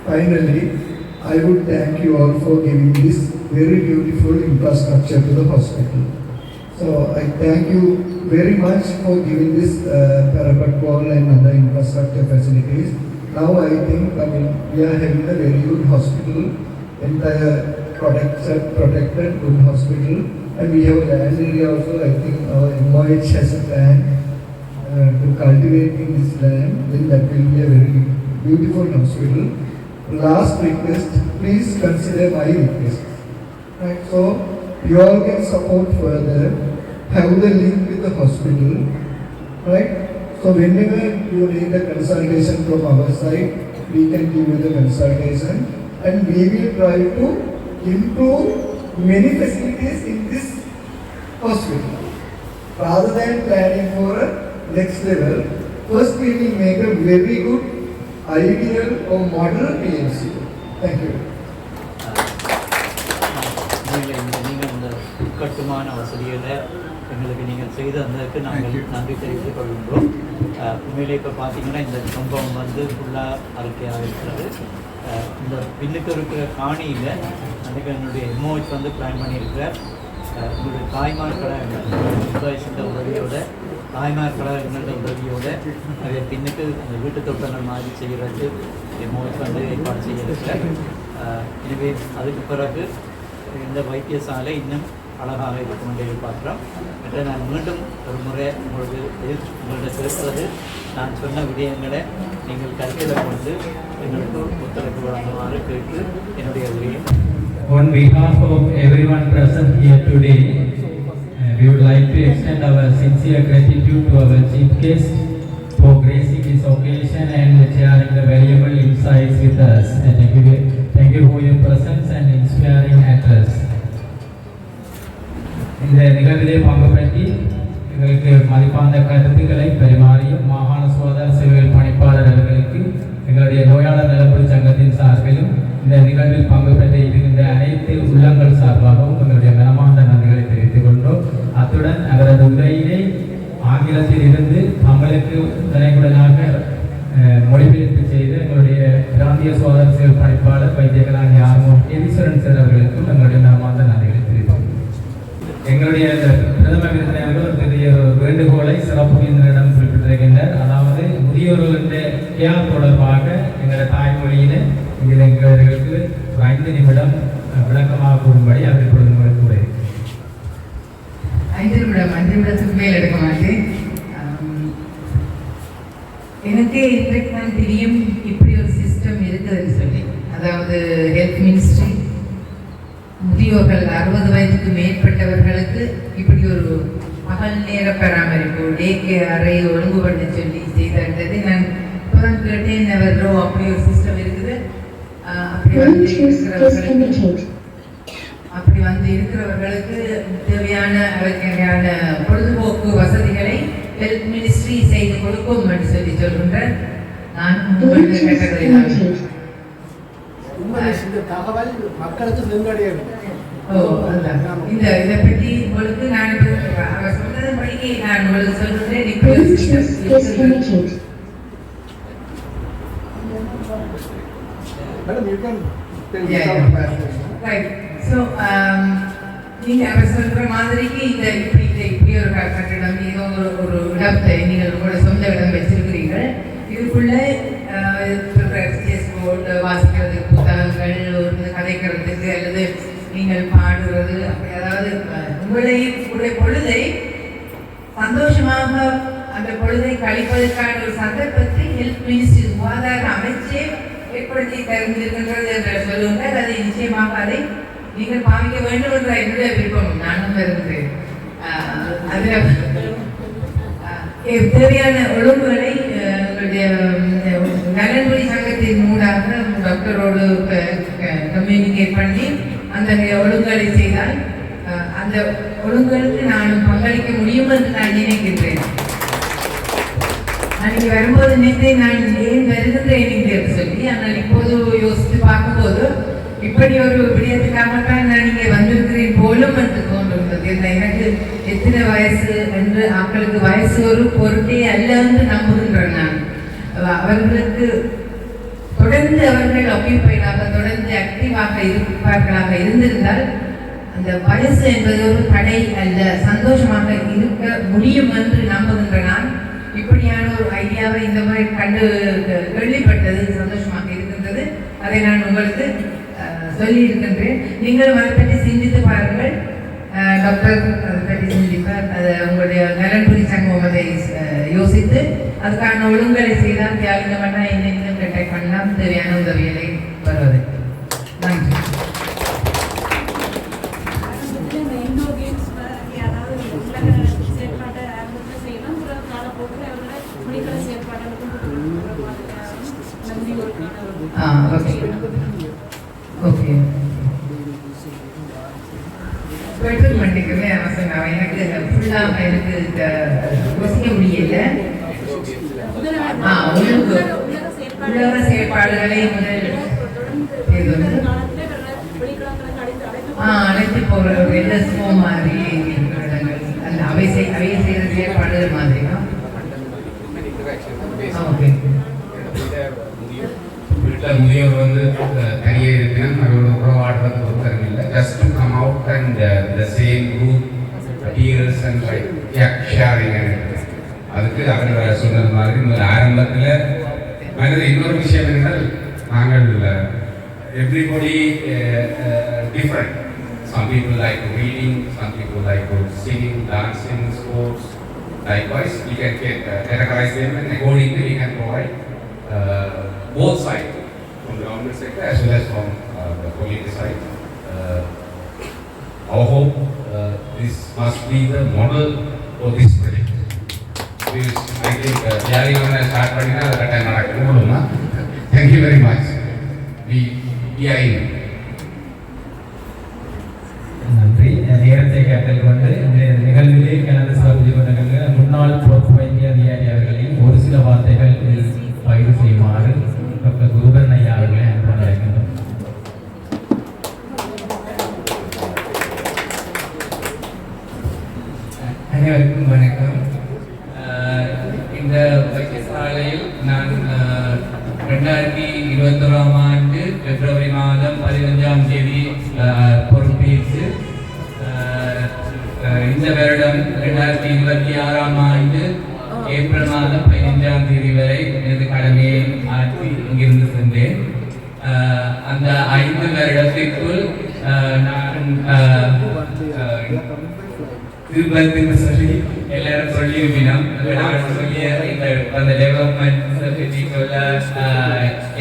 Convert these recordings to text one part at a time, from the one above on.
Finally, I would thank you all for giving this very beautiful infrastructure to the hospital. So I thank you very much for giving this parapet wall and other infrastructure facilities. Now I think we are having a very good hospital, entire protected good hospital, and we have a land area also. I think our MOH has a plan to cultivate in this land. Then that will be a very beautiful hospital. Last request, please consider my request. Right, so you all can support further. Have the link with the hospital, right? So whenever you need a consultation from our side, we can give you the consultation, and we will try to improve many facilities in this hospital. Rather than planning for a next level, first we will make a very good ideal or model PMC. Thank you. கட்டுமான வசதிகளை எங்களுக்கு நீங்கள் செய்து வந்ததுக்கு நாங்கள் நன்றி தெரிவித்துக் கொள்கின்றோம். உண்மையிலே இப்போ பார்த்தீங்கன்னா இந்த சம்பவம் வந்து ஃபுல்லாக அறிக்கையாக இருக்கிறது. இந்த பின்னுக்கு இருக்கிற காணியில் அன்றைக்கு என்னுடைய எம்ஓஹெச் வந்து பிளான் பண்ணியிருக்கிறார். உங்களுடைய தாய்மார் கழகங்கள் எம்ப்ளாயிஸோட உதவியோட தாய்மார் கழகங்களோட உதவியோடு நிறைய பின்னுக்கு அந்த வீட்டு தோட்டங்கள் மாதிரி செய்கிறதுக்கு எம்ஓஹெச் வந்து ஏற்பாடு செய்யிருக்கிறார். எனவே அதுக்கு பிறகு இந்த வைத்தியசாலை இன்னும் அழகாக இருக்கும் என்று எதிர்பார்க்கிறோம். என்று நான் மீண்டும் ஒரு முறை உங்கள்கிட்ட பேசுவது, நான் சொன்ன விடயங்களை நீங்கள் கருத்தில் கொண்டு எங்களுக்கு ஒத்துழைப்பு வழங்குமாறு கேட்டு என்னுடைய உரையை. On behalf of everyone present here today, we would like to extend our sincere gratitude to our chief guest for gracing this occasion and sharing the valuable insights with us. And thank you for your presence and inspiring address. இந்த நிகழ்விலே பங்கு பெற்றி எங்களுக்கு மதிப்பான கருத்துக்களை பரிமாறியும் மாகாண சுகாதார சேவைகள் பணிப்பாளர் அவர்களுக்கு எங்களுடைய நோயாளர் நலப்புரி சங்கத்தின் சார்பிலும் இந்த நிகழ்வில் பங்கு பெற்று இருக்கின்ற அனைத்து உள்ளங்கள் சார்பாகவும் எங்களுடைய மனமார்ந்த நன்றிகளை தெரிவித்துக் கொண்டோம். அத்துடன் அவரது உரையிலே ஆங்கிலத்தில் இருந்து தமிழுக்கு துணைக்குடனாக மொழிபெயர்ப்பு செய்த எங்களுடைய பிராந்திய சுகாதார சேவை பணிப்பாளர் வைத்தியகலானி ஆர்மோ ஈஸ்வரன் சார் அவர்களுக்கும் எங்களுடைய மனமார்ந்த நன்றிகளை தெரிவித்துக் எங்களுடைய பிரதம விருந்தினர்கள் ஒரு பெரிய வேண்டுகோளை சிறப்பு விருந்தினரிடம் குறிப்பிட்டிருக்கின்றனர். அதாவது முதியோர்களுடைய கேர் தொடர்பாக எங்களுடைய தாய்மொழியிலே இதில் எங்களுக்கு 5 நிமிடம் விளக்கமாக கூறும்படி அவர் இப்பொழுது உங்களுக்கு கூறுகிறேன். 5 நிமிடத்துக்கு மேல் எடுக்க மாட்டேன். எனக்கு இன்றைக்கு தான் தெரியும் இப்படி ஒரு சிஸ்டம் இருக்குதுன்னு சொல்லி. அதாவது ஹெல்த் மினிஸ்ட்ரி முதியோர்கள் 60 வயதுக்கு மேற்பட்டவர்களுக்கு இப்படி ஒரு பகல் நேர பராமரிப்பு டே கேர் அறை ஒழுங்கு பண்ண சொல்லி செய்தது. நான் இப்போதான் கேட்டேன், அவரோ அப்படி ஒரு சிஸ்டம் இருக்குது. அப்படி வந்து இருக்கிறவர்களுக்கு தேவையான அவர்களுக்கான பொழுதுபோக்கு வசதிகளை ஹெல்த் மினிஸ்ட்ரி செய்து கொடுக்கும் என்று சொல்லி சொல்கின்றேன். நான் தகவல் மக்களுக்கு சென்றடையணும். இதை பற்றி உங்களுக்கு நான் அவர் சொன்னதன்படி நான் உங்களுக்கு சொல்கிறேன். நீங்க அவர் சொல்ற மாதிரிக்கு இந்த இப்படி ஒரு கட்டிடம் ஏதோ ஒரு இடத்தை நீங்கள் உங்களோட சொந்த இடம் வச்சிருக்கிறீர்கள். இதுக்குள்ள வாசிக்கிறதுக்கு புத்தகங்கள், ஒரு கதைக்கிறதுக்கு அல்லது நீங்கள் பாடுறது, அப்படி அதாவது உங்களுடைய பொழுதை சந்தோஷமாக அந்த பொழுதை கழிப்பதற்கான ஒரு சந்தர்ப்பத்தை ஹெல்த் மினிஸ்ட்ரி சுகாதார அமைச்சே ஏற்படுத்தி தருகின்றது என்று சொல்லுங்கள். அதை நிச்சயமாக அதை நீங்கள் பாவிக்க வேண்டும் என்ற என்னுடைய விருப்பம். நானும் இருக்கிறேன். அதில் தேவையான ஒழுங்குகளை எங்களுடைய நலன்புரி சங்கத்தின் மூடாக டாக்டரோடு கம்யூனிகேட் பண்ணி அந்த ஒழுங்குகளை செய்தால் அந்த ஒழுங்குகளுக்கு நான் பங்களிக்க முடியும் என்று நான் நினைக்கின்றேன். அன்னைக்கு வரும்போது நினைத்தேன் நான் ஏன் வருகின்றேன் என்று சொல்லி. ஆனால் இப்போது யோசித்து பார்க்கும்போது இப்படி ஒரு விடயத்துக்காகத்தான் நான் இங்கே வந்திருக்கிறேன் போலும் என்று தோன்றுகிறது. எனக்கு எத்தனை வயசு என்று மக்களுக்கு வயசு ஒரு பொருட்டே அல்ல என்று நம்புகின்றேன். நான் அவர்களுக்கு தொடர்ந்து அவர்கள் ஆக்கியூபைடாக தொடர்ந்து ஆக்டிவாக இருப்பார்களாக இருந்திருந்தால் அந்த வயசு என்பது ஒரு தடை அல்ல, சந்தோஷமாக இருக்க முடியும் என்று நம்புகின்ற நான் இப்படியான ஒரு ஐடியாவை இந்த முறை கேள்விப்பட்டது சந்தோஷமாக இருக்கின்றது. அதை நான் உங்களுக்கு சொல்லி இருக்கின்றேன். நீங்களும் அதை பற்றி சிந்தித்து பாருங்கள். டாக்டர் அதை பற்றி சிந்திப்பார். அதை உங்களுடைய நலன்புரி சங்கம் அதை யோசித்து அதுக்கான ஒழுங்கலை செய்தால் தியாகிதமான இன்னும் கட்டாய் பண்ணலாம், தேவையான உதவிகளை வருவது. நன்றி. ஓகே பண்ணிக்கவே அவசியம். எனக்கு ஃபுல்லாக எனக்கு யோசிக்க முடியல. உலக செயற்பாடுகளை முதல் அழைத்து போகிற எல்எஸ்ஓ மாதிரி இருக்கிற இடங்கள் அந்த அவை செய்கிற செயற்பாடுகள் மாதிரி தான். ஓகே முதியோர் வந்து தனியே இருக்கிறேன், அவரோட உறவாடுறது ஒருத்தரும் இல்லை. Just to come out and the same group appears and like sharing அதுக்கு அவர் சொன்னது மாதிரி ஆரம்பத்தில் இன்னொரு விஷயம் என்னென்னால் நாங்கள் everybody different. Some people like reading, some people like singing, dancing, sports. Likewise, we can categorize them and accordingly we can provide both sides, from the government sector as well as from the political side. Our hope, this must be the model for this project. I think யாரையும் start பண்ணினா அது கட்டாயம் நடக்கணும்னா. Thank you very much. We are in. நன்றி. நேரத்தை கேட்டல் கொண்டு இந்த நிகழ்விலே கலந்து சிறப்பித்து கொண்டிருக்கிற முன்னாள் பொறுப்பு வைத்திய அதிகாரி அவர்களையும் ஒரு சில வார்த்தைகள் பகிர்வு செய்யுமாறு டாக்டர் குருபரன் ஐயா அவர்களை அன்புடன் அழைக்கின்றோம். அனைவருக்கும் வணக்கம். இந்த வைத்தியசாலையில் நான் 2021 ஆண்டு பிப்ரவரி மாதம் 15ஆம் தேதி பொறுப்பேற்று இந்த வருடம் 2026ஆம் ஆண்டு ஏப்ரல் மாதம் 15ஆம் தேதி வரை எனது கடமையை ஆற்றி இங்கிருந்து சென்றேன். அந்த 5 வருடத்திற்குள் நான் திருப்பதின்னு சொல்லி எல்லாரும் சொல்லியிருப்பினோம். நான் சொல்லிய அந்த டெவலப்மெண்ட் பற்றி சொல்ல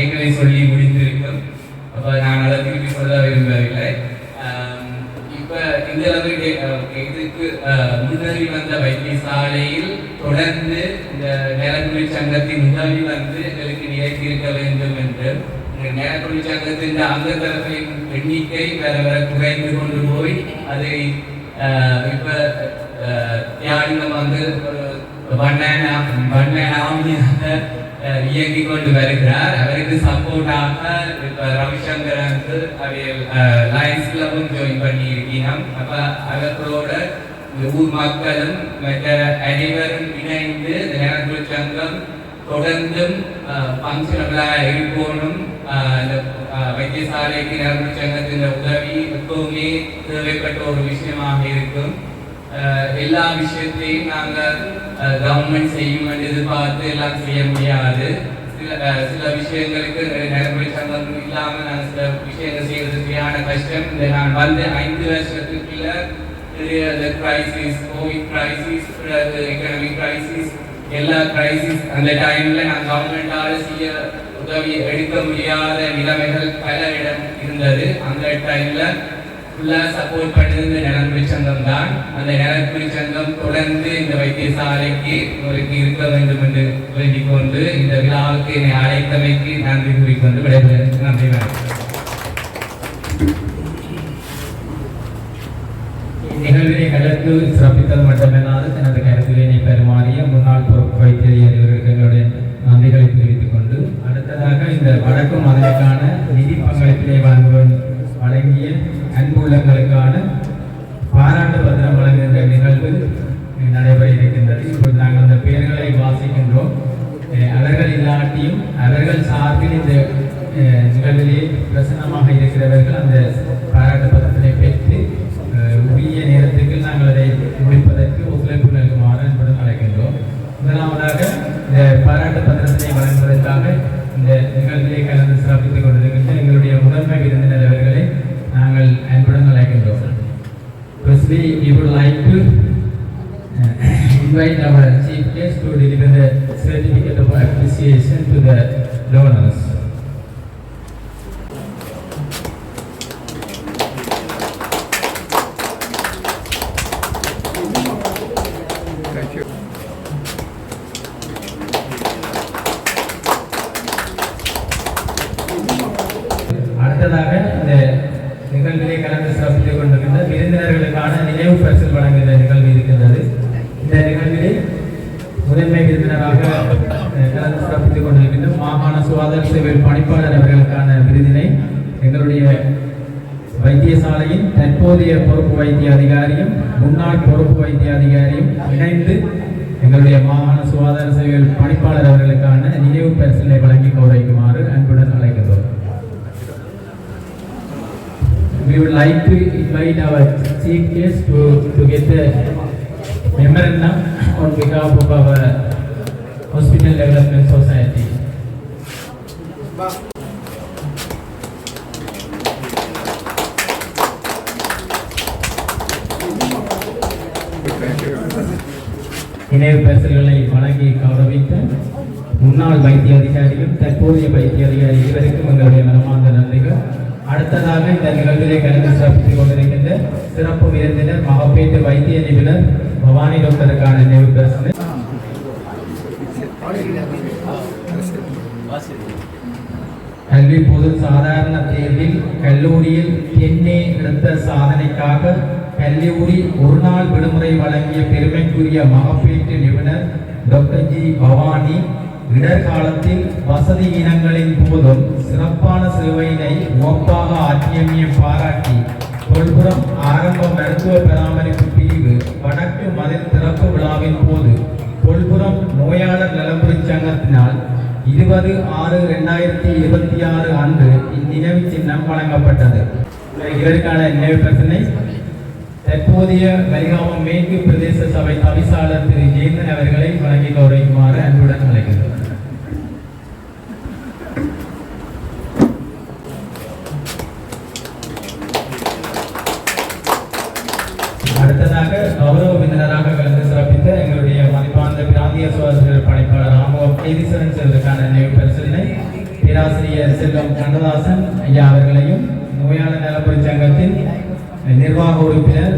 எங்களை சொல்லி முடிந்திருக்கும். அப்போ நான் அதை திருப்பி சொல்ல விரும்பவில்லை. இப்போ இந்த இதுக்கு முன்னறி வந்த வைத்தியசாலையில் தொடர்ந்து இந்த நலன்புரி சங்கத்தின் உதவி வந்து எங்களுக்கு நிலைத்திருக்க வேண்டும் என்று நலன்புரி சங்கத்தின் அந்த தரப்பின் எண்ணிக்கை வேற வேற குறைந்து கொண்டு போய் அதை இப்ப தியாகிதம் வந்து இயங்கிக் கொண்டு வருகிறார். அவருக்கு சப்போர்ட்டாக இப்ப ரவிசங்கர் வந்து லயன்ஸ் கிளப்பும் ஜாயின் பண்ணி இருக்கிறோம். அப்ப அவர்களோட ஊர் மக்களும் மற்ற அனைவரும் இணைந்து நலன்புரி சங்கம் தொடர்ந்தும் பங்கனபிளாக இருக்கணும். வைத்தியசாலைக்கு நலன்புரி சங்கத்தின் உதவி எப்பவுமே தேவைப்பட்ட ஒரு விஷயமாக இருக்கும். எல்லா விஷயத்தையும் நாங்கள் கவர்மெண்ட் செய்யும் என்று எதிர்பார்த்து எல்லாம் செய்ய முடியாது. சில விஷயங்களுக்கு நலன்புரி சங்கம் இல்லாமல் நாங்கள் சில விஷயங்கள் செய்வதற்கான கஷ்டம். இந்த நான் வந்து 5 வருஷத்துக்குள்ள crisis, Covid crisis, economic crisis, எல்லா கிரைசிஸ் அந்த டைம்ல நான் கவர்மெண்டால செய்ய உதவி எடுக்க முடியாத நிலைமைகள் பல இடம் இருந்தது. அந்த டைம்ல ஃபுல்லா சப்போர்ட் பண்ணது நலன்புரி சங்கம் தான். அந்த நலன்புரி சங்கம் தொடர்ந்து இந்த வைத்தியசாலைக்கு உங்களுக்கு இருக்க வேண்டும் என்று வேண்டிக் கொண்டு இந்த விழாவுக்கு என்னை அழைத்தமைக்கு நன்றி கூறிக்கொண்டு விடைபெறுகிறேன். நன்றி. நிகழ்வினை கலந்து சிறப்பித்தது மட்டுமல்லாது தனது கருத்துரையினை பெருமாறிய முன்னாள் பொறுப்பு வைத்திய அதிகாரிகளுக்கு எங்களுடைய நன்றிகளை தெரிவித்துக் கொண்டு அடுத்ததாக இந்த வடக்கு மதனுக்கான நிதி பங்களிப்பினை வழங்கிய அன்புள்ளங்களுக்கான பாராட்டு பத்திரம் வழங்குகின்ற நிகழ்வு நடைபெற இருக்கின்றது. இப்போது நாங்கள் அந்த பெயர்களை வாசிக்கின்றோம். அவர்கள் இல்லாட்டியும் அவர்கள் சார்பில் இந்த நிகழ்விலே பிரசன்னமாக இருக்கிறவர்கள் அந்த பாராட்டு பத்திரத்தினை பெற்று உரிய நேரத்துக்கு நாங்கள் அதை முடிப்பதற்கு ஒத்துழைப்பு நல்குமாறு அன்புடன் அழைக்கின்றோம். முதலாவதாக இந்த பாராட்டு பத்திரத்தினை வழங்குவதற்காக இந்த நிகழ்விலே கலந்து சிறப்பித்துக் கொண்டிருக்கின்ற எங்களுடைய முதன்மை விருந்தினர் அவர்களை நாங்கள் அன்புடன் அழைக்கின்றோம். Firstly, we would like to invite our chief guest to deliver the certificate of appreciation to the donors. அடுத்ததாக இந்த நிகழ்விலே கலந்து சிறப்பித்துக் கொண்டிருக்கின்ற விருந்தினர்களுக்கான நினைவு பரிசில் வழங்குகின்ற நிகழ்வு இருக்கின்றது. இந்த நிகழ்விலே முதன்மை விருந்தினராக கலந்து சிறப்பித்துக் கொண்டிருக்கின்ற மாகாண சுகாதார சேவை பணிப்பாளர் அவர்களுக்கான விருதினை எங்களுடைய வைத்தியசாலையின் தற்போதைய பொறுப்பு வைத்திய அதிகாரியும் முன்னாள் பொறுப்பு வைத்திய அதிகாரியும் இணைந்து எங்களுடைய மாகாண சுகாதார சேவை பணிப்பாளர் அவர்களுக்கான நினைவு பரிசிலை வழங்கி கௌரவிக்குமாறு அன்புடன் அழைக்கின்றோம். We would like to invite our chief guest to get the memorandum on behalf of our Hospital Development Society. நினைவு பரிசுகளை வழங்கி கௌரவித்த முன்னாள் வைத்திய அதிகாரியும் தற்போதைய வைத்திய அதிகாரி இருவருக்கும் எங்களுடைய மனமார்ந்த நன்றிகள். அடுத்ததாக இந்த நிகழ்விலே கலந்து சிறப்பித்துக் கொண்டிருக்கின்ற சிறப்பு விருந்தினர் மகப்பேற்று வைத்திய நிபுணர் பவானி டாக்டருக்கான நினைவு பரிசு. கல்வி பொது சாதாரண தேர்வில் கல்லூரியில் தென்னே எடுத்த சாதனைக்காக கல்லூரி ஒரு நாள் விடுமுறை வழங்கிய பெருமைக்குரிய மகப்பேற்று நிபுணர் டாக்டர் ஜி பவானி இடர்காலத்தில் வசதி இனங்களின் போதும் சிறப்பான சேவையினை ஒப்பாக ஆற்றியமையை பாராட்டி கொள்புறம் ஆரம்ப மருத்துவ பராமரிப்பு பிரிவு வடக்கு மதில் திறப்பு விழாவின் போது கொள்புறம் நோயாளர் நலம்புரி சங்கத்தினால் 20/6/2026 அன்று இந்நினைவு சின்னம் வழங்கப்பட்டது. இதற்கான நினைவு பிரச்சனை தற்போதைய வலிகாமம் மேற்கு பிரதேச சபை தவிசாளர் திரு ஜெயந்தன் அவர்களை வழங்கி கௌரவிக்குமாறு அன்புடன் அழைக்கின்றோம். அடுத்ததாக கௌரவ விருந்தினராக கலந்து சிறப்பித்த எங்களுடைய மதிப்பார்ந்த பிராந்திய சுகாதார பணிப்பாளர் ராமோகம் கைதீஸ்வரன் செல்வதற்கான நினைவு பரிசீலனை பேராசிரியர் செல்வம் கண்ணதாசன் ஐயா அவர்களையும் நோயாளர் நலப்புரி சங்கத்தின் நிர்வாக உறுப்பினர்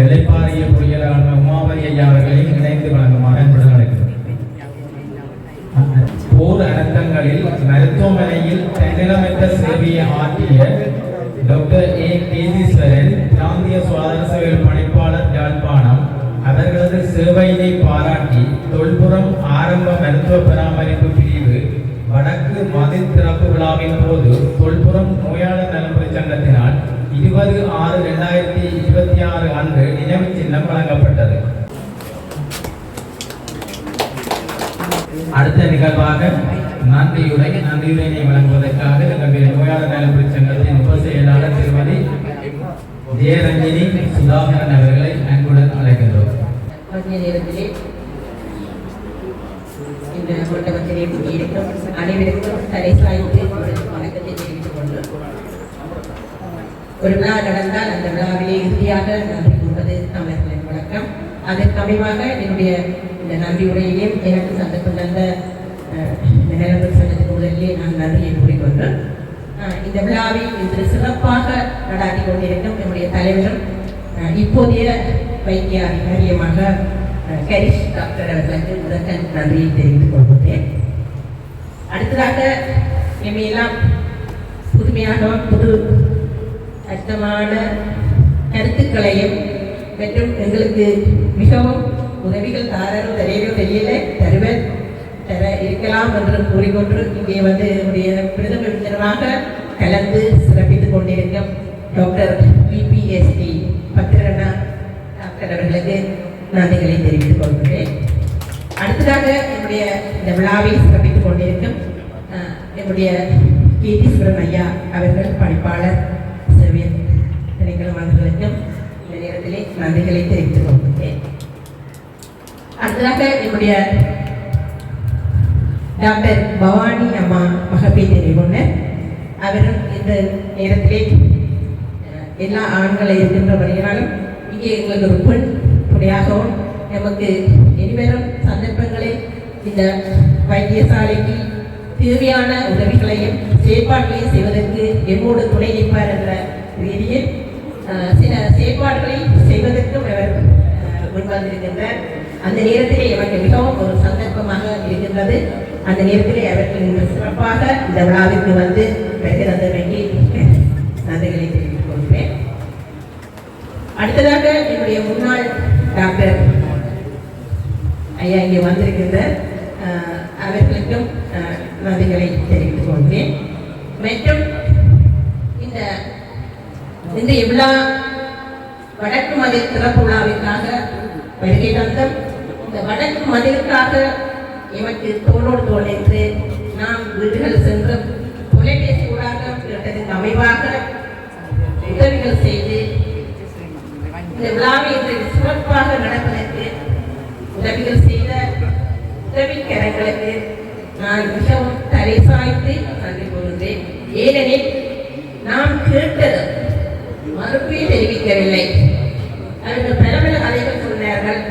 இளைப்பாறிய பொறியியலாளர் உமாவதி ஐயா அவர்களையும் இணைந்து வழங்குமாறு அன்புடன் அழைக்கிறோம். போர் அனர்த்தங்களில் மருத்துவமனையில் தன்னலமற்ற சேவையை ஆற்றிய டாக்டர் ஏ கேதீஸ்வரன் பிராந்திய சுகாதார சேவை பணிப்பாளர் யாழ்ப்பாணம் அவர்களது சேவையினை பாராட்டி தொல்புறம் ஆரம்ப மருத்துவ பராமரிப்பு பிரிவு வடக்கு மதில் திறப்பு விழாவின் போது தொல்புறம் நோயாளர் நலம்புரி சங்கத்தினால் 20/6/2026 அன்று நினைவு சின்னம் வழங்கப்பட்டது. அடுத்த நிகழ்வாக நன்றியுரையை வழங்குவதற்காக எங்களுடைய நோயாளர் நலம்புரி சங்கத்தின் உப செயலாளர் திருமதி ஜெயரஞ்சினி சுதாகரன் அவர்களை அன்புடன் அழைக்கின்றோம். இந்த மண்டபத்திலே கூடியிருக்கும் அனைவருக்கும் தலை சாய்த்து வணக்கத்தை தெரிவித்துக் கொண்டு ஒரு விழா நடந்தால் அந்த விழாவிலே இறுதியாக நன்றி கூறுவது தமிழர்களின் வழக்கம். அதற்கு அமைவாக என்னுடைய இந்த நன்றி உரையிலேயும் எனக்கு சந்தர்ப்பம் தந்த நலம்புரி சங்கத்தின் முதலிலே நான் நன்றியை கூறிக்கொண்டு இந்த விழாவை இன்று சிறப்பாக நடாத்தி கொண்டிருக்கும் என்னுடைய தலைவரும் இப்போதைய வைத்திய அதிகாரியமாக கரிஷ் டாக்டர் அவர்களுக்கு முதற்கண் நன்றியை தெரிவித்துக் கொள்கிறேன். அடுத்ததாக எம்மையெல்லாம் புதுமையான புது அர்த்தமான கருத்துக்களையும் மற்றும் எங்களுக்கு மிகவும் உதவிகள் தாரோ தெரியவோ தெரியல தர இருக்கலாம் என்று கூறிக்கொண்டு இங்கே வந்து என்னுடைய பிரதம விருந்தினராக கலந்து சிறப்பித்துக் கொண்டிருக்கும் டாக்டர் பிபிஎஸ்டி பத்திரண்ணா டாக்டர் அவர்களுக்கு நன்றிகளை தெரிவித்துக் கொள்கிறேன். அடுத்ததாக என்னுடைய இந்த விழாவை சிறப்பித்துக் கொண்டிருக்கும் என்னுடைய கீர்த்தீஸ்வரன் ஐயா அவர்கள் பணிப்பாளர் சேவை திணைக்களம் அவர்களுக்கும் இந்த நேரத்திலே நன்றிகளை தெரிவித்துக் கொள்கிறேன். அடுத்ததாக என்னுடைய டாக்டர் பவானி அம்மா மகப்பேறு நிபுணர் அவரும் இந்த நேரத்திலே எல்லா ஆண்களை இருக்கின்ற வரையினாலும் இங்கே எங்களுக்கு ஒரு பெண் துணையாகவும் நமக்கு இனிவரும் சந்தர்ப்பங்களில் இந்த வைத்தியசாலைக்கு தேவையான உதவிகளையும் செயற்பாடுகளையும் செய்வதற்கு எம்மோடு துணை நிற்பார் என்ற ரீதியில் சில செயற்பாடுகளை செய்வதற்கும் அவர் முன்வந்திருக்கின்றார். அந்த நேரத்திலே எனக்கு மிகவும் ஒரு சந்தர்ப்பமாக இருக்கின்றது. அந்த நேரத்திலே அவர்கள் இன்று சிறப்பாக இந்த விழாவிற்கு வந்து வருகிறதற்கு நன்றிகளை தெரிவித்துக் கொள்கிறேன். அடுத்ததாக என்னுடைய முன்னாள் டாக்டர் ஐயா இங்கே வந்திருக்கின்ற அவர்களுக்கும் நன்றிகளை தெரிவித்துக் கொள்கிறேன். மற்றும் இந்த விழா வடக்கு மதில் திறப்பு விழாவிற்காக வருகை தந்தோம். இந்த வடக்கு மதிலுக்காக எமக்கு தோளோடு தோள் என்று நாம் வீடுகள் சென்று தொலைபேசி ஊடாக கேட்டதற்கு அமைவாக உதவிகள் செய்து இந்த விழாவை சிறப்பாக நடப்பதற்கு உதவிகள் செய்த உதவிக்கரங்களுக்கு நான் மிகவும் தலை சாய்த்து நன்றி கூறுகிறேன். ஏனெனில் நாம் கேட்டது மறுப்பே தெரிவிக்கவில்லை. அவர்கள் பல பல கதைகள் சொன்னார்கள்.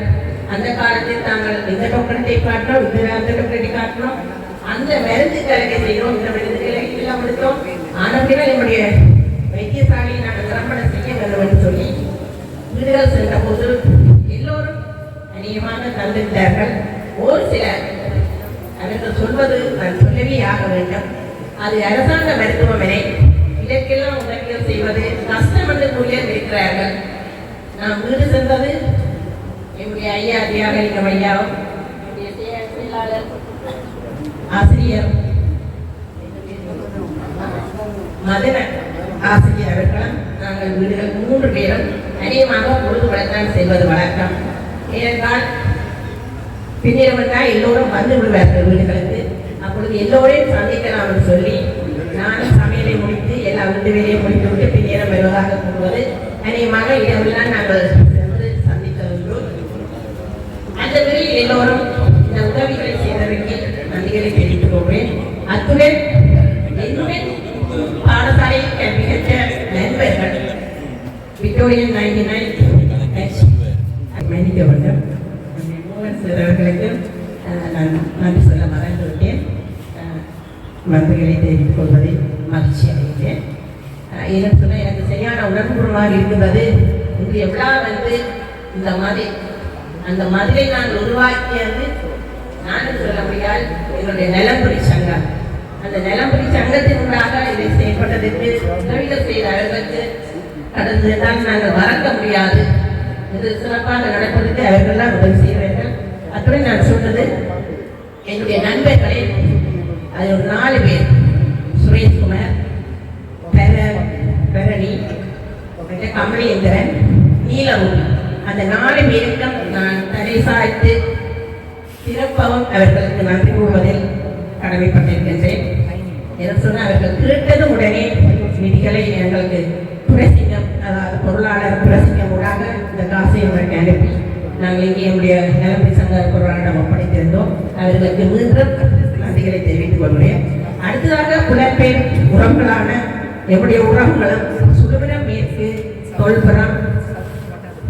அந்த காலத்தில் தாங்கள் இந்த டாக்டரை காட்டினோம், அந்த டாக்டரை காட்டினோம், அந்த மருந்து கலக்கை செய்கிறோம், இந்த மருந்துகளை எல்லாம் கொடுத்தோம். ஆனால் என்னுடைய வைத்தியசாலையை நாங்கள் திறம்பட செய்ய வேண்டும் என்று சொல்லி வீடுகள் சென்ற போது எல்லோரும் அநேகமாக தந்திருந்தார்கள். ஒரு சிலர் அவர்கள் சொல்வது நான் சொல்லவே ஆக வேண்டும், அது அரசாங்க மருத்துவமனை, இதற்கெல்லாம் உதவிகள் செய்வது கஷ்டம் என்று கூறிய இருக்கிறார்கள். நாம் வீடு சென்றது என்னுடைய ஐயா தியாகலிங்கம் ஐயாவும் செயலாளர் ஆசிரியர் மதன ஆசிரியர் அவர்களும் நாங்கள் வீடுகள் 3 பேரும் அநேகமாக பொழுதுபடத்தான் செல்வது வழக்கம். ஏனென்றால் பின்னிரவென்றால் எல்லோரும் வந்து விடுவார்கள் வீடுகளுக்கு. அப்பொழுது எல்லோரையும் சந்திக்கலாம் என்று சொல்லி நானும் சமையலை முடித்து எல்லா வீட்டு வேலையை முடித்து விட்டு பின்னிரம் வருவதாக கூறுவது அநேகமாக இரவுலாம் நாங்கள் சென்று சந்தித்தோம். அந்த வேளையில் எல்லோரும் இந்த உதவிகளை செய்ததற்கு நன்றிகளை தெரிவித்துக் கொள்வேன். அத்துடன் என்னுடன் பாடசாலையில் கல்வி கற்ற நண்பர்கள் விக்டோரியன் 99 மன்னிக்க வேண்டும் சிலர்களுக்கு நான் நன்றி சொல்ல மறந்துவிட்டேன். நன்றிகளை தெரிவித்துக் கொள்வதில் மகிழ்ச்சி அடைகிறேன். ஏன்னு சொன்னால் எனக்கு சரியான உணர்வுபூர்வமாக இருக்கின்றது. இன்று எவ்வளோ வந்து இந்த மதில் அந்த மதிலை நான் உருவாக்கியது நானும் சொல்ல முடியாது. என்னுடைய நிலம்புரி சங்கம், அந்த நிலம்புரி சங்கத்தினுள்ளாக இதை செயல்பட்டதற்கு உதவிகள் செய்த அவர்களுக்கு கடந்துதான் நாங்கள் மறக்க முடியாது. இது சிறப்பாக நடப்பதற்கு அவர்கள்லாம் உதவி செய்வார்கள். அத்துடன் நான் சொன்னது என்னுடைய நண்பர்களே, அது ஒரு 4 பேர், சுரேஷ்குமார், பரணி, கமலேந்திரன், நீலமூரி, அந்த 4 பேருக்கும் நான் தலை சாய்த்து சிறப்பாகவும் அவர்களுக்கு நன்றி கூறுவதில் கடமைப்பட்டிருக்கின்றேன். என்று சொன்னால் அவர்கள் கேட்டதும் உடனே நிதிகளை எங்களுக்கு துறைசிங்கம், அதாவது பொருளாளர் துறைசிங்கம் ஊடாக இந்த காசை எங்களுக்கு அனுப்பி நாங்கள் இங்கே என்னுடைய நிலம்பரி சங்க பொருளாளரிடம் ஒப்படைத்திருந்தோம். அவர்களுக்கு மீண்டும் நன்றிகளை தெரிவித்துக் கொள்கிறேன். அடுத்ததாக புலப்பெயர் உரங்களான என்னுடைய உரங்களும் சுடுபுரம் மேற்கு, தொல்புரம்,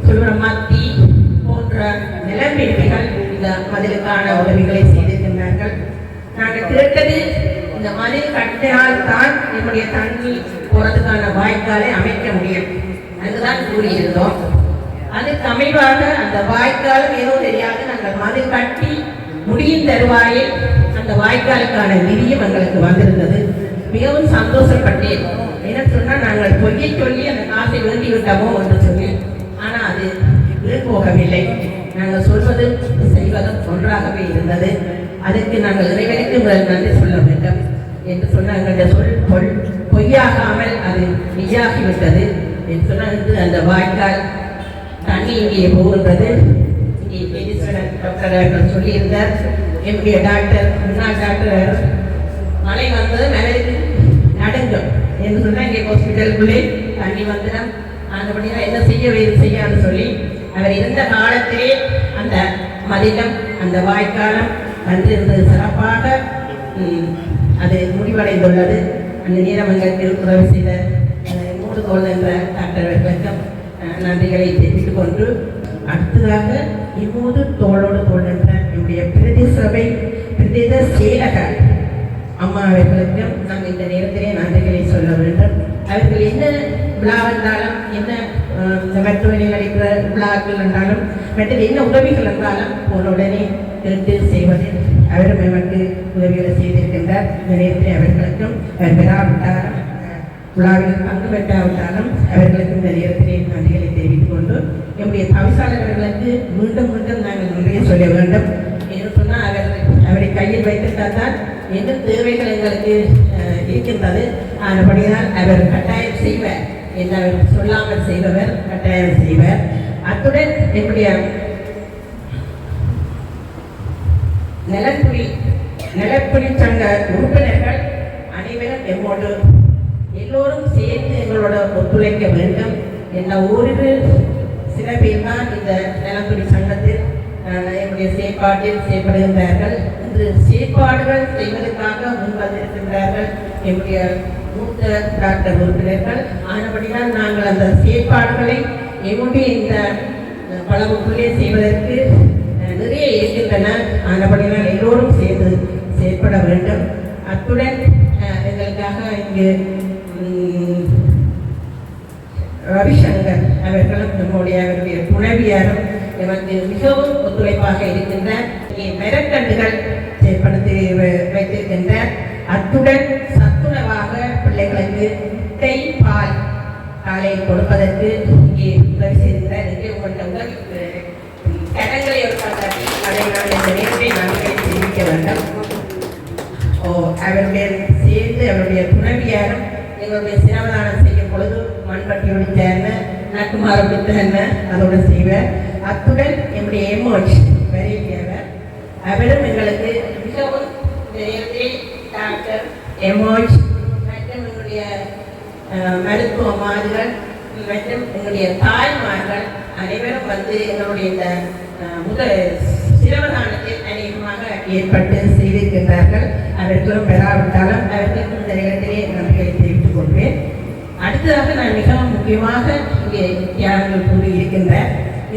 சுடுபுரம் மத்தி போன்ற நிலம்பிடிகள் இந்த மதிலுக்கான உதவிகளை செய்திருக்கின்றார்கள். நாங்கள் கேட்டது இந்த மதில் கட்டினால் தான் என்னுடைய தண்ணி போறதுக்கான வாய்க்காலை அமைக்க முடியும் அதுதான் கூறியிருந்தோம். அதுக்கு அமைவாக அந்த வாய்க்காலும் ஏதோ தெரியாது நாங்கள் மதில் கட்டி முடியும் தருவாயில் அந்த வாய்க்காலுக்கான நிதியும் எங்களுக்கு வந்திருந்தது. மிகவும் சந்தோஷப்பட்டேன். என்ன சொன்னால் நாங்கள் பொய்யை சொல்லி அந்த காசை வேண்டி விட்டோமோ என்று சொல்லி, ஆனால் அது போகவில்லை. நாங்கள் சொல்வதும் செய்வதும் ஒன்றாகவே இருந்தது. அதற்கு நாங்கள் இறைவனுக்கு முதல் நன்றி சொல்ல வேண்டும் என்று சொன்னால் எங்களுடைய சொல் பொய்யாகாமல் அது நிஜாகிவிட்டது என்று சொன்னால் அந்த வாய்க்கால் தண்ணி இங்கே போகின்றது. இங்கே டாக்டர் அவர்கள் சொல்லியிருந்தார். என்னுடைய டாக்டர் முன்னாள் டாக்டர் மழை வந்தது மலைக்கு அடங்கும் என்று சொன்னால் இங்கே ஹாஸ்பிட்டலுக்குள்ளே தண்ணி வந்துடும். அதுபடியாக என்ன செய்ய வேறு செய்யான்னு சொல்லி அவர் இருந்த காலத்திலே அந்த மதிலம் அந்த வாய்க்காலம் வந்திருந்தது சிறப்பாக அது முடிவடைந்துள்ளது. அந்த நேரம் எங்களுக்கு உதவி செய்த மூடுகோள் என்ற டாக்டர் அவர்களுக்கும் நன்றிகளை தெரிவித்துக் கொண்டு அடுத்ததாக இப்போது தோளோடு தோல் என்ற என்னுடைய பிரதேச செயலகர் அம்மா அவர்களுக்கும் நாங்கள் இந்த நேரத்திலே நன்றிகளை சொல்ல வேண்டும். அவர்கள் என்ன விழா வந்தாலும் என்ன மருத்துவமனையில் நடைபெற விழாக்கள் என்றாலும் மற்றது என்ன உதவிகள் என்றாலும் போன உடனே கேட்டு செய்வதில் அவரும் எமக்கு உதவிகளை செய்திருக்கின்றார். இந்த நேரத்தில் அவர்களுக்கும் அவர் பெறாவிட்டாலும் விழாவில் பங்கு பெற்றாவிட்டாலும் அவர்களுக்கும் இந்த நேரத்திலே நன்றிகளை தெரிவித்துக் கொண்டு என்னுடைய தவிசாளர்களுக்கு மீண்டும் மீண்டும் நாங்கள் நன்றியை சொல்ல வேண்டும். என்று சொன்னால் அவரை கையில் வைத்திருந்தால் தான் என்ன தேவைகள் எங்களுக்கு இருக்கின்றது. ஆனபடியால் அவர் கட்டாயம் செய்வார் என்று அவர் சொல்லாமல் செய்பவர் கட்டாயம் செய்வார். அத்துடன் என்னுடைய நிலப்புலி சங்க உறுப்பினர்கள் அனைவரும் எம்மோடு எல்லோரும் சேர்ந்து எங்களோட ஒத்துழைக்க வேண்டும். என்ன ஓரிரு சில பேர் தான் இந்த நிலப்புலி சங்கத்தில் என்னுடைய செயற்பாட்டில் செயல்படுகின்றார்கள். இன்று செயற்பாடுகள் செய்வதற்காக முன்வந்திருக்கின்றார்கள் என்னுடைய மூத்த டாக்டர் உறுப்பினர்கள். ஆனபடிதான் நாங்கள் அந்த செயற்பாடுகளை என்னுடைய இந்த பளவுக்குள்ளே செய்வதற்கு நிறைய இருக்கின்றன. ஆனபடினால் எல்லோரும் சேர்ந்து செயற்பட வேண்டும். அத்துடன் எங்களுக்காக இங்கு ரவிசங்கர் அவர்களும் அவருடைய துணைவியாரும் எனக்கு மிகவும் ஒத்துழைப்பாக இருக்கின்ற மரக்கன்றுகள் செயற்படுத்தி வைத்திருக்கின்ற அத்துடன் சத்துணவாக பிள்ளைகளுக்கு முட்டை பால் காலை கொடுப்பதற்கு இங்கே உதவி செய்திருக்கிறார். இங்கே உங்கள் கடன்களை அதை நான் இந்த நேரத்தை நன்றிகளை தெரிவிக்க வேண்டும். அவருடைய சேர்ந்து அவருடைய துணைவியாரும் எங்களுடைய சிரமதானம் செய்யும் பொழுது மண்பட்டியோடு சேர்ந்த நட்டுமாரோடு சேர்ந்த அதோடு செய்வார். அத்துடன் என்னுடைய எமோஜ் வரையவர் அவரும் எங்களுக்கு மிகவும் நேரத்தில் டாக்டர் எமோஜ் மற்றும் எங்களுடைய மருத்துவமார்கள் மற்றும் எங்களுடைய தாய்மார்கள் அனைவரும் வந்து எங்களுடைய இந்த முதல் சிரமதானத்தில் அநேகமாக ஏற்பட்டு செய்திருக்கின்றார்கள். அவர்களும் பெறாவிட்டாலும் அவர்களுக்கும் இந்த நேரத்திலே நன்றிகளை தெரிவித்துக் கொள்வேன். அடுத்ததாக நான் மிகவும் முக்கியமாக இங்கே தியாகங்கள் கூறியிருக்கின்ற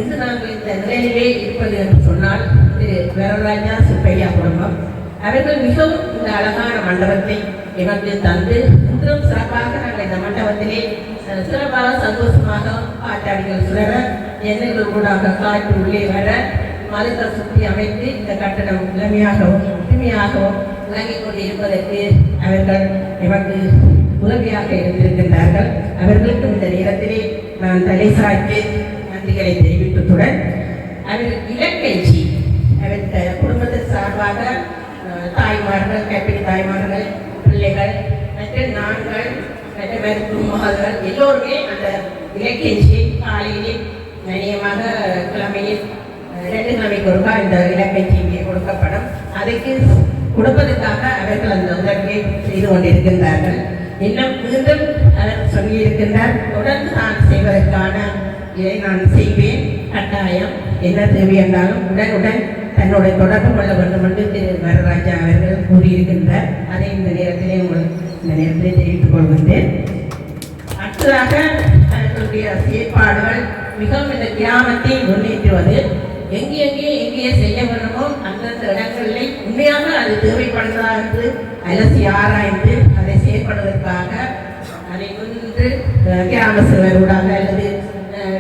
இன்று நாங்கள் இந்த நிலையிலே இருப்பது என்று சொன்னால் திரு வரராஜா சுப்பையா குடும்பம் அவர்கள் மிகவும் இந்த அழகான மண்டபத்தை எங்களுக்கு தந்து இன்றும் சிறப்பாக நாங்கள் இந்த மண்டபத்திலே சிறப்பாக சந்தோஷமாக காற்றாடிகள் சுழற எண்ணெய்கள் கூடாக காற்று உள்ளே வர மதத்தை சுற்றி அமைத்து இந்த கட்டணம் இளமையாகவும் ஒற்றுமையாகவும் விளங்கிக் கொண்டு இருப்பதற்கு அவர்கள் எமக்கு உதவியாக இருந்திருக்கின்றார்கள். அவர்களுக்கு இந்த நேரத்திலே நான் தலை சாய்த்து நன்றிகளை தெரிவித்ததுடன் அவர் இலக்கைச்சி அவர் குடும்பத்தின் சார்பாக தாய்மார்கள் கற்பிணி தாய்மார்கள் பிள்ளைகள் மற்றும் நாங்கள் மற்ற மருத்துவமார்கள் எல்லோருமே அந்த இலக்கைச்சியை காலையிலே நிச்சயமாக கிழமையில் 2 கிழமைக்கு ஒருக்கா இந்த இலக்கைச்சி இங்கே கொடுக்கப்படும். அதுக்கு கொடுப்பதற்காக அவர்கள் அந்த உதவியை செய்து கொண்டிருக்கின்றார்கள். இன்னும் மீண்டும் அவர் சொல்லியிருக்கின்றார் தொடர்ந்து நான் செய்வதற்கான இதை நான் செய்வேன் கட்டாயம் என்ன தேவை என்றாலும் உடனுடன் தன்னோட தொடர்பு கொள்ள வேண்டும் என்று திரு வரராஜா அவர்கள் கூறியிருக்கின்றார். அதை இந்த நேரத்திலே இந்த நேரத்திலே தெரிவித்துக் கொள்கின்றேன். அடுத்ததாக அவர்களுடைய செயற்பாடுகள் மிகவும் இந்த கிராமத்தை முன்னேற்றுவது எங்கே செய்ய வேண்டுமோ அந்தந்த இடங்களில் உண்மையாக அது தேவைப்படுதா என்று அலசி ஆராய்ந்து அதை செயற்படுவதற்காக அதை முன்று கிராம சேவரோடாக அல்லது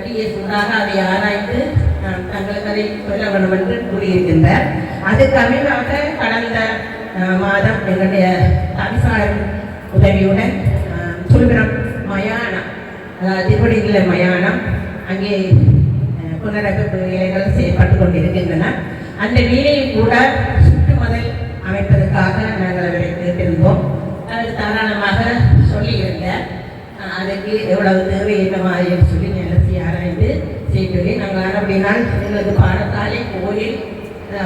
டிஎஸ் ஊடாக அதை ஆராய்ந்து தங்களுக்கு அதை சொல்ல வேண்டும் என்று கூறியிருக்கின்றார். அதுக்கு அமைவாக கடந்த மாதம் எங்களுடைய தவிசாளர் உதவியுடன் சுழுபுரம் மயானம் அதாவது திருவடிநிலை மயானம் அங்கே புனரமைப்பு வேலைகள் செய்யப்பட்டு கொண்டிருக்கின்றன. அந்த வேலையை கூட சுற்று மதில் அமைப்பதற்காக நாங்கள் அவரை கேட்டிருந்தோம். அவர் தாராளமாக சொல்லியிருந்தார். அதுக்கு எவ்வளவு தேவை என்ன மாதிரி சொல்லி நிலத்தி ஆராய்ந்து செய்துள்ளேன். நாங்கள் அப்படினால் எங்களது பாடத்தாலே கோயில்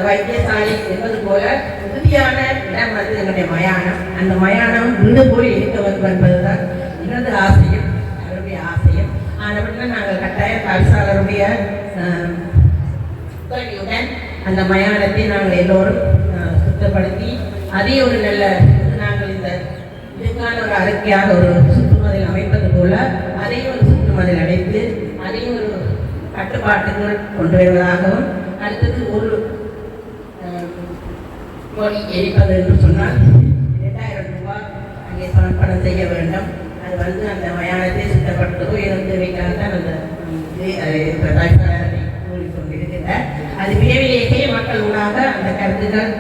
வைத்தியசாலை என்பது போல உறுதியான இடம் வந்து எங்களுடைய மயானம். அந்த மயானம் வீடு போல் இருக்க வேண்டும் என்பதுதான் எனது ஆசையும் அவருடைய ஆசையும். ஆனவற்றில் நாங்கள் கட்டாயம் தவிசாளருடைய உதவியுடன் அந்த மயானத்தை நாங்கள் எல்லோரும் சுத்தப்படுத்தி அதே ஒரு நல்ல நாங்கள் இந்த இதுக்கான ஒரு அறிக்கையாக ஒரு சுற்றுமதில் அமைப்பது போல அதையும் ஒரு சுற்றுமதில் அடைத்து அதையும் ஒரு கட்டுப்பாட்டுக்குள் கொண்டு வருவதாகவும், அடுத்தது ஒரு மொழி எரிப்பது என்று சொன்னால் 2000 ரூபாய் அங்கே சமர்ப்பணம் செய்ய வேண்டும். அது வந்து அந்த மயானத்தை சுத்தப்படுத்தவோ இருந்து வைக்காதான் அந்த கூறிக்கொண்டிருக்கிறார். அது விரைவிலேயே மக்கள் ஊடாக அந்த கருத்துக்கள்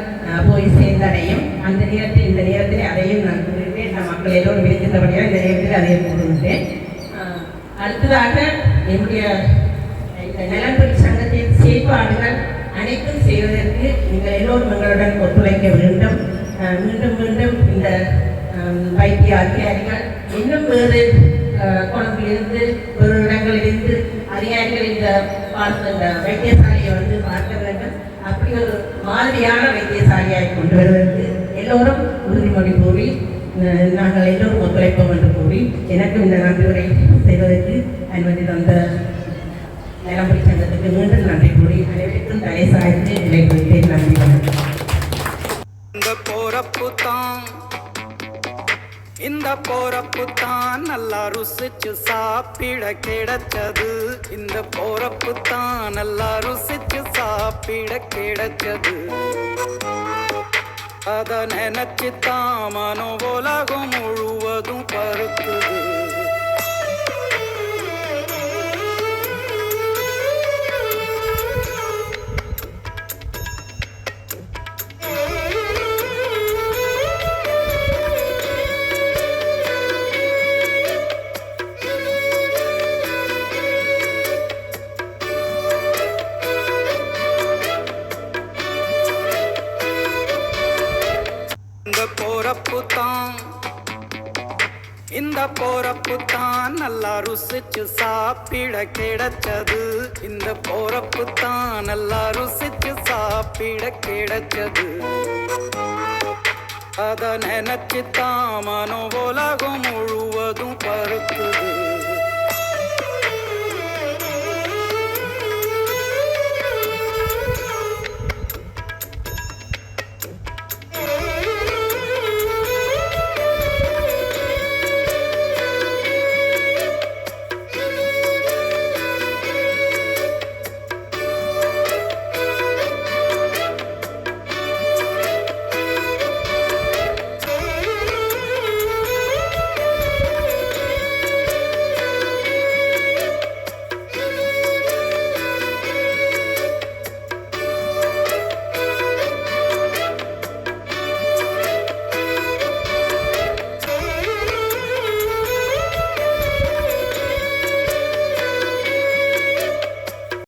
போய் சேர்ந்தடையும். அந்த நேரத்தில் இந்த நேரத்தில் அதையும் நான் கூறுகிறேன். நான் மக்கள் எல்லோரும் இருக்கின்றபடியாக இந்த நேரத்தில் அதையும் கூறுகின்றேன். அடுத்ததாக என்னுடைய இந்த நலன்புரி சங்கத்தின் செயற்பாடுகள் அனைத்தும் செய்வதற்கு நீங்கள் எல்லோரும் எங்களுடன் ஒத்துழைக்க வேண்டும். மீண்டும் மீண்டும் இந்த வைத்திய அதிகாரிகள் இன்னும் வேறு கொழும்பிலிருந்து வேறு இடங்களிலிருந்து அதிகாரிகள் இந்த வைத்தியசாலையை வந்து பார்க்க வேண்டும். அப்படி ஒரு மாதிரியான வைத்தியசாலையை கொண்டு வருவதற்கு எல்லோரும் உறுதிமொழி கூறி நாங்கள் எல்லோரும் ஒத்துழைப்போம் என்று கூறி எனக்கு இந்த நன்றி உரை செய்வதற்கு அனுமதி தந்த நலம்புரி சங்கத்துக்கு மீண்டும் நன்றி கூறி அனைவருக்கும் தலை சாய்த்து விடைபெறுகிறேன். நன்றி, வணக்கம். இந்த போறப்பு தான் நல்லா ருசிச்சு சாப்பிட கிடைச்சது. இந்த போறப்பு தான் நல்லா ருசிச்சு சாப்பிட கிடைச்சது. அத நினைச்சு தான் மனோ உலகம் முழுவதும் பருக்குது. இந்த போறப்பு தான் நல்லா ருசிச்சு சாப்பிட கிடைச்சது. இந்த போறப்பு தான் நல்லா ருசிச்சு சாப்பிட கிடைச்சது. அத நினைச்சு தான் மனோ உலகம் முழுவதும்